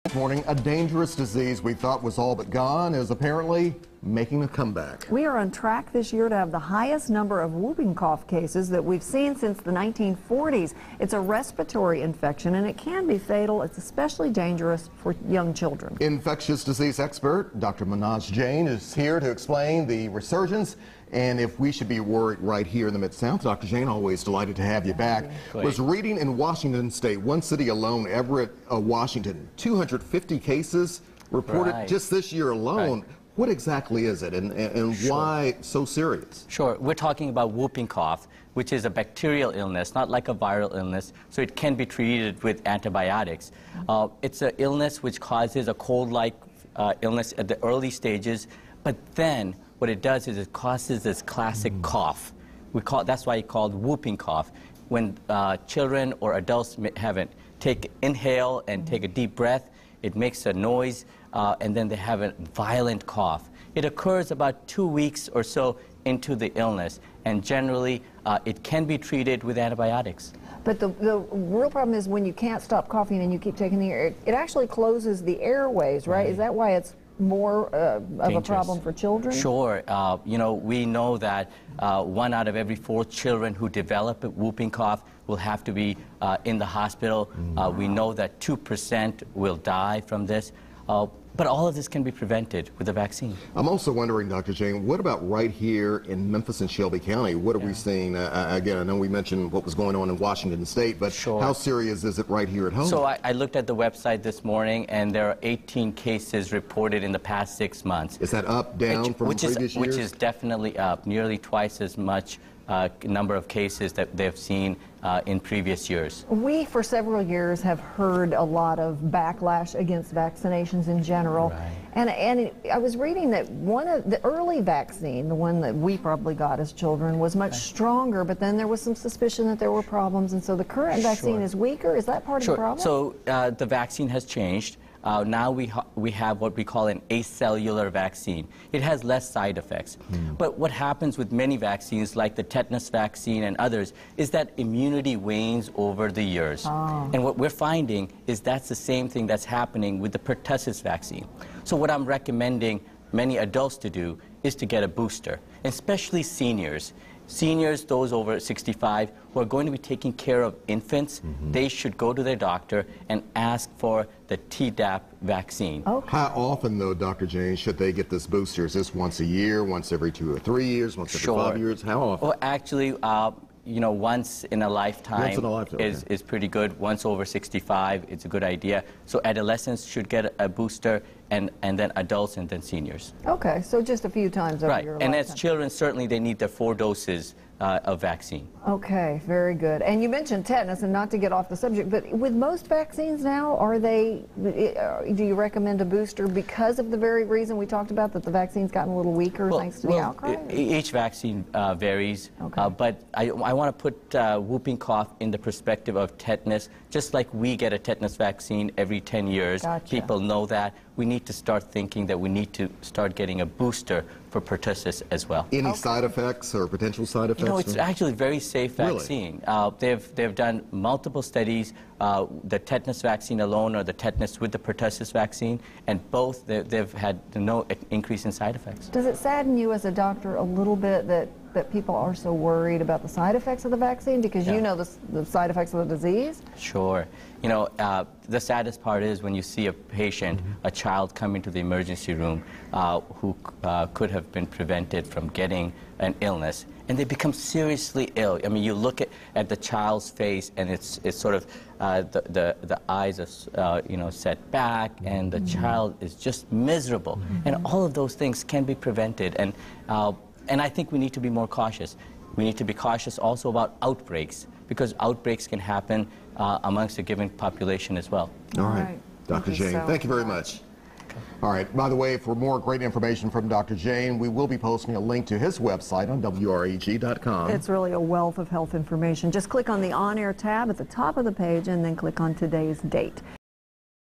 This morning, a dangerous disease we thought was all but gone is apparently making a comeback. We are on track this year to have the highest number of whooping cough cases that we've seen since the 1940s. It's a respiratory infection and it can be fatal. It's especially dangerous for young children. Infectious disease expert Dr. Manoj Jain is here to explain the resurgence and if we should be worried right here in the Mid-South. Dr. Jain, always delighted to have you back. Was reading in Washington State, one city alone, Everett, Washington, 250 cases reported just this year alone. What exactly is it, and why so serious? Sure. We're talking about whooping cough, which is a bacterial illness, not like a viral illness, so it can be treated with antibiotics. It's an illness which causes a cold-like illness at the early stages, but then what it does is it causes this classic cough. That's why it's called whooping cough. When children or adults inhale and take a deep breath, it makes a noise, and then they have a violent cough. It occurs about 2 weeks or so into the illness, and generally it can be treated with antibiotics. But the real problem is when you can't stop coughing and you keep taking the air, it actually closes the airways, right? Is that why it's more of a problem for children? Sure. You know, we know that 1 out of every 4 children who develop a whooping cough will have to be in the hospital. We know that 2% will die from this. But all of this can be prevented with a vaccine. I'm also wondering, Dr. Jain, what about right here in Memphis and Shelby County? What are we seeing? Again, I know we mentioned what was going on in Washington State, but how serious is it right here at home? So I looked at the website this morning, and there are 18 cases reported in the past 6 months. Is that up, down from previous years? Which is definitely up, nearly twice as much number of cases that they've seen in previous years. We, for several years, have heard a lot of backlash against vaccinations in general. And I was reading that one of the early vaccine, the one that we probably got as children, was much stronger, but then there was some suspicion that there were problems, and so the current vaccine is weaker. Is that part of the problem? So the vaccine has changed. Now we have what we call an acellular vaccine. It has less side effects. But what happens with many vaccines, like the tetanus vaccine and others, is that immunity wanes over the years. And what we're finding is that's the same thing that's happening with the pertussis vaccine. So what I'm recommending many adults to do is to get a booster, especially seniors. Seniors, those over 65, who are going to be taking care of infants, they should go to their doctor and ask for the Tdap vaccine. How often, though, Dr. Jain, should they get this booster? Is this once a year, once every 2 or 3 years, once every 5 years? How often? Well, actually, you know, once in a lifetime, is pretty good. Once over 65, it's a good idea. So adolescents should get a booster, and then adults, and then seniors. Okay, so just a few times over your lifetime. And as children, certainly they need their 4 doses of vaccine. Okay, very good. And you mentioned tetanus, and not to get off the subject, but with most vaccines now, do you recommend a booster because of the very reason we talked about, that the vaccine's gotten a little weaker thanks to the outcry? Each vaccine varies, but I want to put whooping cough in the perspective of tetanus. Just like we get a tetanus vaccine every 10 years, people know that. We need to start thinking that we need to start getting a booster for pertussis as well. Any side effects or potential side effects? No, it's actually a very safe vaccine. They've done multiple studies, the tetanus vaccine alone or the tetanus with the pertussis vaccine, and both they've had no increase in side effects. Does it sadden you as a doctor a little bit that people are so worried about the side effects of the vaccine, because you know the side effects of the disease? Sure. You know, the saddest part is when you see a patient, a child come into the emergency room who could have been prevented from getting an illness, and they become seriously ill. I mean, you look at the child's face, and it's sort of the eyes are you know, set back, and the child is just miserable. And all of those things can be prevented, and I think we need to be more cautious. We need to be cautious also about outbreaks, because outbreaks can happen amongst a given population as well. All right. Dr. Jain, thank you very much. All right. By the way, for more great information from Dr. Jain, we will be posting a link to his website on WREG.com. It's really a wealth of health information. Just click on the On Air tab at the top of the page and then click on today's date.